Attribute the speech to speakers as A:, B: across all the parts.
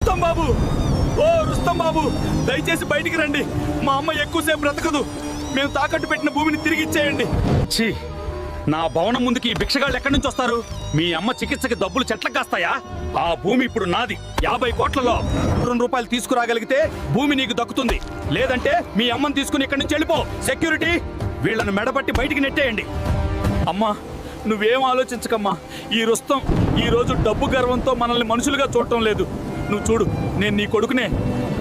A: రుస్తం బాబు, ఓ రుస్తం బాబు, దయచేసి బయటికి రండి. మా అమ్మ ఎక్కువసేపు బ్రతకదు. మేము తాకట్టు పెట్టిన భూమిని తిరిగి ఇచ్చేయండి. ఛీ, నా భవనం ముందుకి ఈ భిక్షగాళ్ళు ఎక్కడి నుంచి వస్తారు? మీ అమ్మ చికిత్సకి డబ్బులు చెట్లకు కాస్తాయా? ఆ భూమి ఇప్పుడు నాది. 50 కోట్లలో ₹2 తీసుకురాగలిగితే భూమి నీకు దక్కుతుంది. లేదంటే మీ అమ్మని తీసుకుని ఇక్కడి నుంచి వెళ్ళిపో. సెక్యూరిటీ, వీళ్ళను మెడబట్టి బయటికి నెట్టేయండి. అమ్మా, నువ్వేం ఆలోచించకమ్మా. ఈ రుస్తం ఈ రోజు డబ్బు గర్వంతో మనల్ని మనుషులుగా చూడటం లేదు. నువ్వు చూడు, నేను నీ కొడుకునే.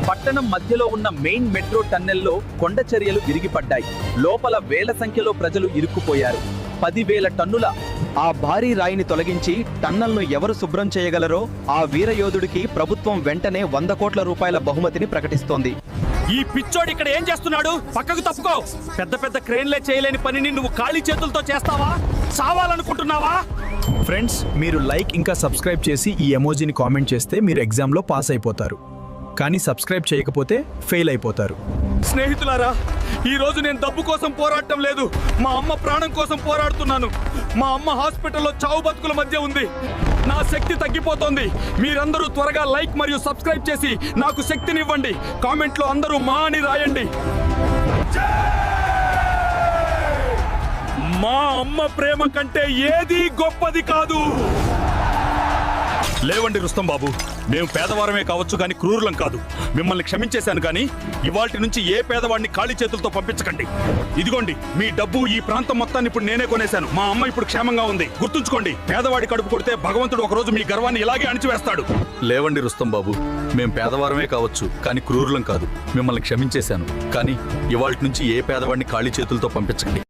B: పట్టణం మధ్యలో ఉన్న మెయిన్ మెట్రో టన్నెల్లో కొండ చర్యలు విరిగిపడ్డాయి. లోపల వేల సంఖ్యలో ప్రజలు ఇరుక్కుపోయారు. 10,000 టన్నుల ఆ భారీ రాయిని తొలగించి టన్నల్ను ఎవరు శుభ్రం చేయగలరో ఆ వీరయోధుడికి ప్రభుత్వం వెంటనే ₹100 కోట్ల బహుమతిని ప్రకటిస్తోంది.
A: ఈ పిచ్చోడు ఇక్కడ ఏం చేస్తున్నాడు? పక్కకు తప్పుకో. పెద్ద పెద్ద క్రేన్లే చేయలేని పనిని నువ్వు ఖాళీ చేతులతో చేస్తావా? చావాలనుకుంటున్నావా?
C: ఫ్రెండ్స్, మీరు లైక్ ఇంకా సబ్స్క్రైబ్ చేసి ఈ ఎమోజీని కామెంట్ చేస్తే మీరు ఎగ్జామ్లో పాస్ అయిపోతారు. కానీ సబ్స్క్రైబ్ చేయకపోతే ఫెయిల్ అయిపోతారు.
A: స్నేహితులారా, ఈ రోజు నేను డబ్బు కోసం పోరాడటం లేదు, మా అమ్మ ప్రాణం కోసం పోరాడుతున్నాను. మా అమ్మ హాస్పిటల్లో చావు బతుకుల మధ్య ఉంది. నా శక్తి తగ్గిపోతోంది. మీరందరూ త్వరగా లైక్ మరియు సబ్స్క్రైబ్ చేసి నాకు శక్తినివ్వండి. కామెంట్లో అందరూ మా అని రాయండి. మా అమ్మ ప్రేమ కంటే ఏది గొప్పది కాదు. లేవండి రుస్తం బాబు, మేము పేదవారమే కావచ్చు కానీ క్రూరులం కాదు. మిమ్మల్ని క్షమించేశాను కానీ ఇవాల్టి నుంచి ఏ పేదవాడిని ఖాళీ చేతులతో పంపించకండి. ఇదిగోండి మీ డబ్బు. ఈ ప్రాంతం మొత్తాన్ని ఇప్పుడు నేనే కొనేశాను. మా అమ్మ ఇప్పుడు క్షేమంగా ఉంది. గుర్తుంచుకోండి, పేదవాడి కడుపు కొడితే భగవంతుడు ఒకరోజు మీ గర్వాన్ని ఇలాగే అణిచివేస్తాడు. లేవండి రుస్తం బాబు, మేము పేదవారమే కావచ్చు కానీ క్రూరులం కాదు. మిమ్మల్ని క్షమించేశాను కానీ ఇవాల్టి నుంచి ఏ పేదవాడిని ఖాళీ చేతులతో పంపించకండి.